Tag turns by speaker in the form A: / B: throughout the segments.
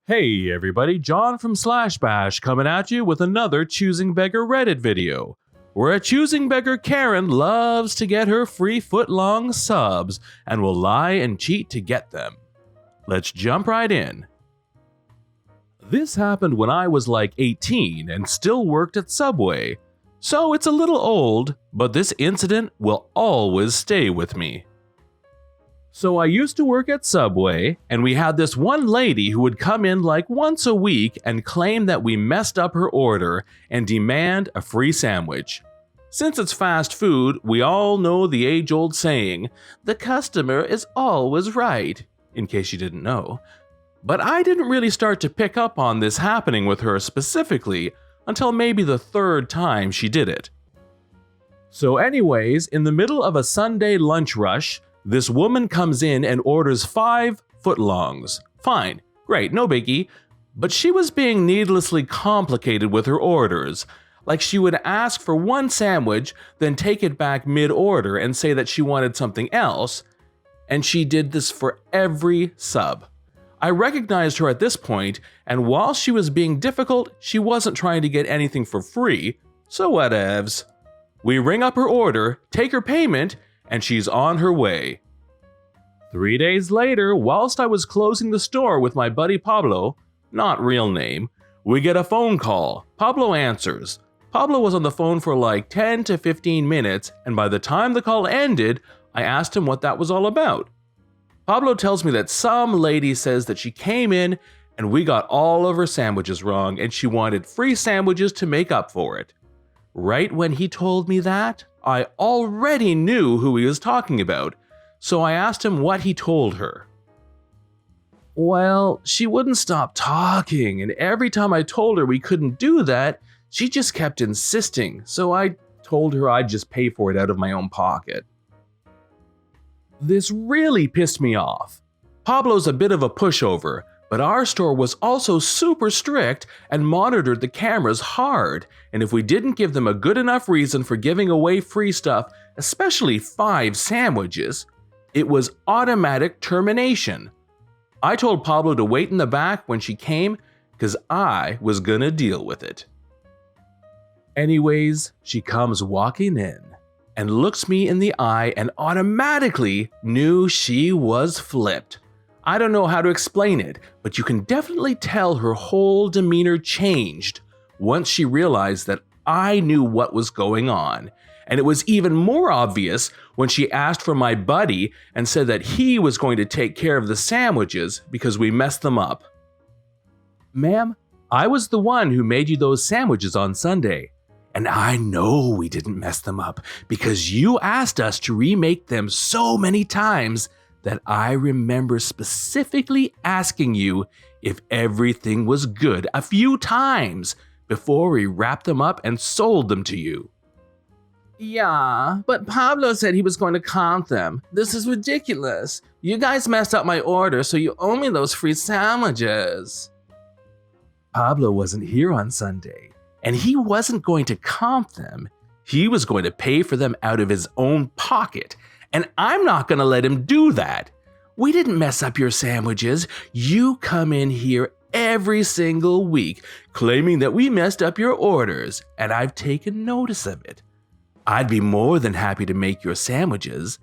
A: Hey everybody, John from Slash Bash coming at you with another Choosing Beggar Reddit video, where a Choosing Beggar Karen loves to get her free footlong subs and will lie and cheat to get them. Let's jump right in. This happened when I was like 18 and still worked at Subway, so it's a little old, but this incident will always stay with me. So I used to work at Subway, and we had this one lady who would come in like once a week and claim that we messed up her order and demand a free sandwich. Since it's fast food, we all know the age-old saying, "The customer is always right," in case you didn't know. But I didn't really start to pick up on this happening with her specifically until maybe the third time she did it. So anyways, in the middle of a Sunday lunch rush, this woman comes in and orders 5 footlongs. Fine, great, no biggie. But she was being needlessly complicated with her orders. Like she would ask for one sandwich, then take it back mid-order and say that she wanted something else. And she did this for every sub. I recognized her at this point, and while she was being difficult, she wasn't trying to get anything for free, so whatevs. We ring up her order, take her payment, and she's on her way. 3 days later, whilst I was closing the store with my buddy Pablo, not real name, we get a phone call. Pablo answers. Pablo was on the phone for like 10 to 15 minutes, and by the time the call ended, I asked him what that was all about. Pablo tells me that some lady says that she came in and we got all of her sandwiches wrong and she wanted free sandwiches to make up for it. Right when he told me that, I already knew who he was talking about, so I asked him what he told her. Well, she wouldn't stop talking, and every time I told her we couldn't do that, she just kept insisting, so I told her I'd just pay for it out of my own pocket. This really pissed me off. Pablo's a bit of a pushover, but our store was also super strict and monitored the cameras hard, and if we didn't give them a good enough reason for giving away free stuff, especially 5 sandwiches, it was automatic termination. I told Pablo to wait in the back when she came, because I was gonna deal with it. Anyways, she comes walking in and looks me in the eye and automatically knew she was flipped. I don't know how to explain it, but you can definitely tell her whole demeanor changed once she realized that I knew what was going on. And it was even more obvious when she asked for my buddy and said that he was going to take care of the sandwiches because we messed them up. Ma'am, I was the one who made you those sandwiches on Sunday. And I know we didn't mess them up because you asked us to remake them so many times that I remember specifically asking you if everything was good a few times before we wrapped them up and sold them to you. Yeah, but Pablo said he was going to count them. This is ridiculous. You guys messed up my order, so you owe me those free sandwiches. Pablo wasn't here on Sunday, and he wasn't going to count them. He was going to pay for them out of his own pocket. And I'm not going to let him do that. We didn't mess up your sandwiches. You come in here every single week claiming that we messed up your orders, and I've taken notice of it. I'd be more than happy to make your sandwiches,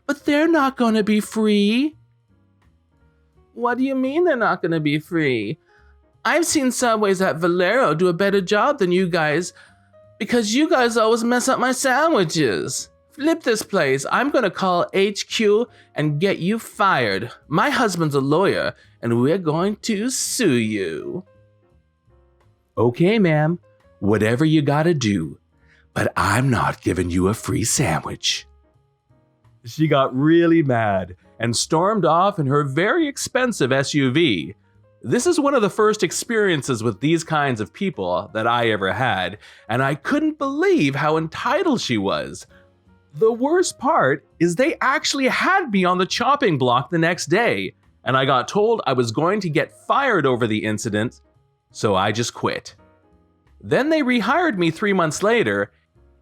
A: but they're not going to be free. What do you mean they're not going to be free? I've seen Subways at Valero do a better job than you guys because you guys always mess up my sandwiches. Flip this place. I'm gonna call HQ and get you fired. My husband's a lawyer and we're going to sue you. Okay, ma'am. Whatever you gotta do. But I'm not giving you a free sandwich. She got really mad and stormed off in her very expensive SUV. This is one of the first experiences with these kinds of people that I ever had, and I couldn't believe how entitled she was. The worst part is they actually had me on the chopping block the next day, and I got told I was going to get fired over the incident, so I just quit. Then they rehired me 3 months later,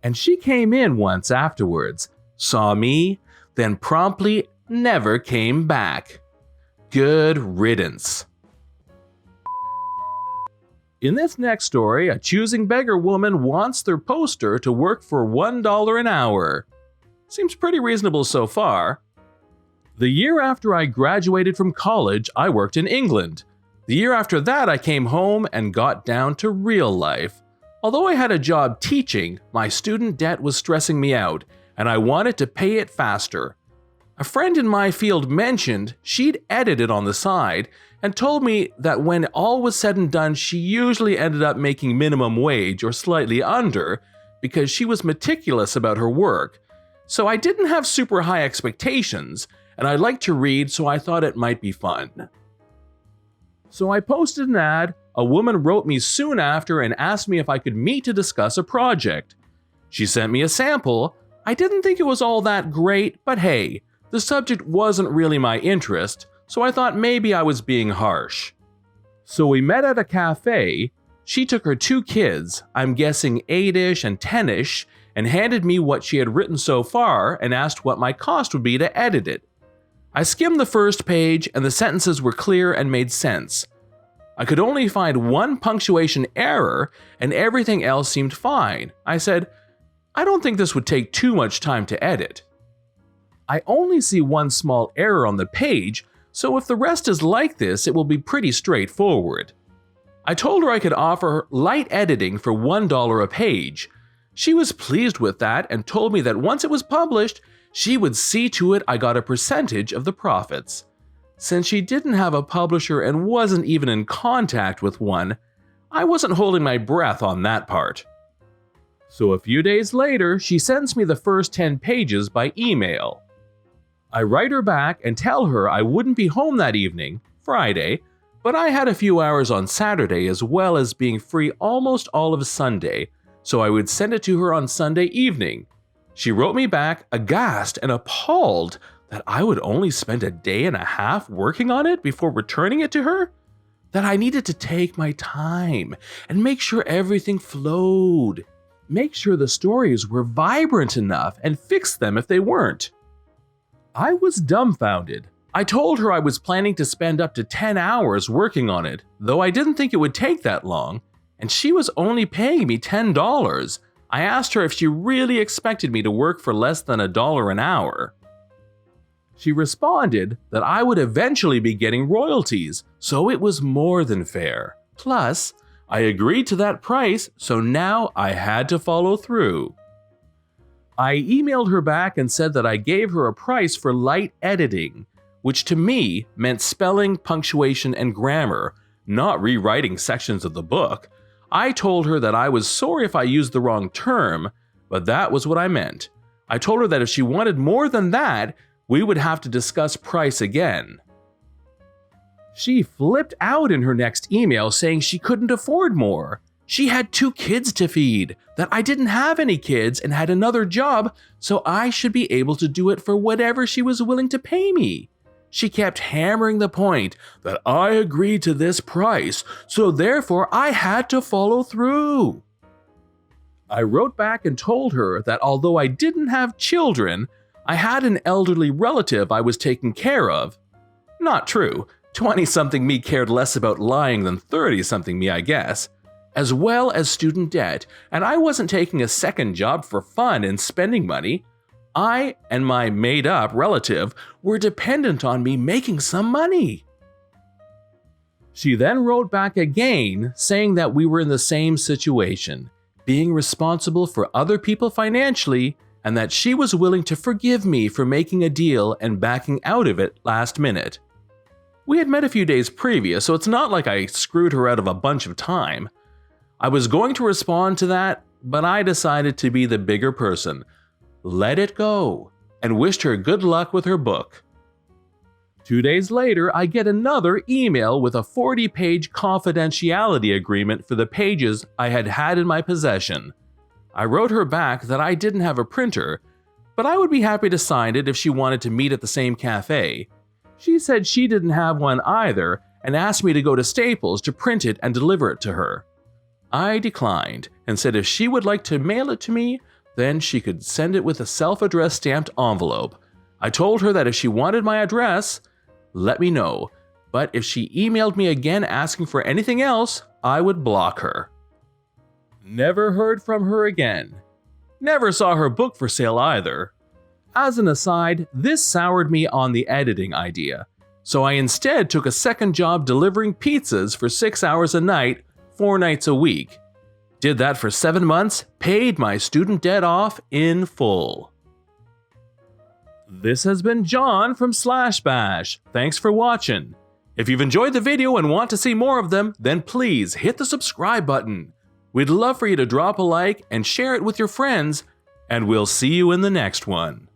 A: and she came in once afterwards, saw me, then promptly never came back. Good riddance. In this next story, a choosing beggar woman wants their poster to work for $1 an hour. Seems pretty reasonable so far. The year after I graduated from college, I worked in England. The year after that, I came home and got down to real life. Although I had a job teaching, my student debt was stressing me out, and I wanted to pay it faster. A friend in my field mentioned she'd edited on the side and told me that when all was said and done, she usually ended up making minimum wage or slightly under because she was meticulous about her work. So I didn't have super high expectations, and I liked to read, so I thought it might be fun. So I posted an ad. A woman wrote me soon after and asked me if I could meet to discuss a project. She sent me a sample. I didn't think it was all that great, but hey, the subject wasn't really my interest, so I thought maybe I was being harsh. So we met at a cafe. She took her 2 kids, I'm guessing 8-ish and 10-ish, and handed me what she had written so far and asked what my cost would be to edit it. I skimmed the first page and the sentences were clear and made sense. I could only find one punctuation error and everything else seemed fine. I said, I don't think this would take too much time to edit. I only see one small error on the page, so if the rest is like this, it will be pretty straightforward. I told her I could offer light editing for $1 a page. She was pleased with that and told me that once it was published, she would see to it I got a percentage of the profits. Since she didn't have a publisher and wasn't even in contact with one, I wasn't holding my breath on that part. So a few days later, she sends me the first 10 pages by email. I write her back and tell her I wouldn't be home that evening, Friday, but I had a few hours on Saturday as well as being free almost all of Sunday, so I would send it to her on Sunday evening. She wrote me back aghast and appalled that I would only spend a day and a half working on it before returning it to her, that I needed to take my time and make sure everything flowed, make sure the stories were vibrant enough and fix them if they weren't. I was dumbfounded. I told her I was planning to spend up to 10 hours working on it, though I didn't think it would take that long, and she was only paying me $10. I asked her if she really expected me to work for less than $1 an hour. She responded that I would eventually be getting royalties, so it was more than fair. Plus, I agreed to that price, so now I had to follow through. I emailed her back and said that I gave her a price for light editing, which to me meant spelling, punctuation, and grammar, not rewriting sections of the book. I told her that I was sorry if I used the wrong term, but that was what I meant. I told her that if she wanted more than that, we would have to discuss price again. She flipped out in her next email saying she couldn't afford more. She had 2 kids to feed, that I didn't have any kids and had another job, so I should be able to do it for whatever she was willing to pay me. She kept hammering the point that I agreed to this price, so therefore I had to follow through. I wrote back and told her that although I didn't have children, I had an elderly relative I was taking care of. Not true. 20-something me cared less about lying than 30-something me, I guess. As well as student debt, and I wasn't taking a second job for fun and spending money. I and my made-up relative were dependent on me making some money. She then wrote back again, saying that we were in the same situation, being responsible for other people financially, and that she was willing to forgive me for making a deal and backing out of it last minute. We had met a few days previous, so it's not like I screwed her out of a bunch of time. I was going to respond to that, but I decided to be the bigger person, let it go, and wished her good luck with her book. 2 days later, I get another email with a 40-page confidentiality agreement for the pages I had in my possession. I wrote her back that I didn't have a printer, but I would be happy to sign it if she wanted to meet at the same cafe. She said she didn't have one either and asked me to go to Staples to print it and deliver it to her. I declined and said if she would like to mail it to me, then she could send it with a self-addressed stamped envelope. I told her that if she wanted my address, let me know, but if she emailed me again asking for anything else, I would block her. Never heard from her again. Never saw her book for sale either. As an aside, this soured me on the editing idea, so I instead took a second job delivering pizzas for 6 hours a night, 4 nights a week. Did that for 7 months, paid my student debt off in full. This has been John from Slash Bash. Thanks for watching. If you've enjoyed the video and want to see more of them, then please hit the subscribe button. We'd love for you to drop a like and share it with your friends, and we'll see you in the next one.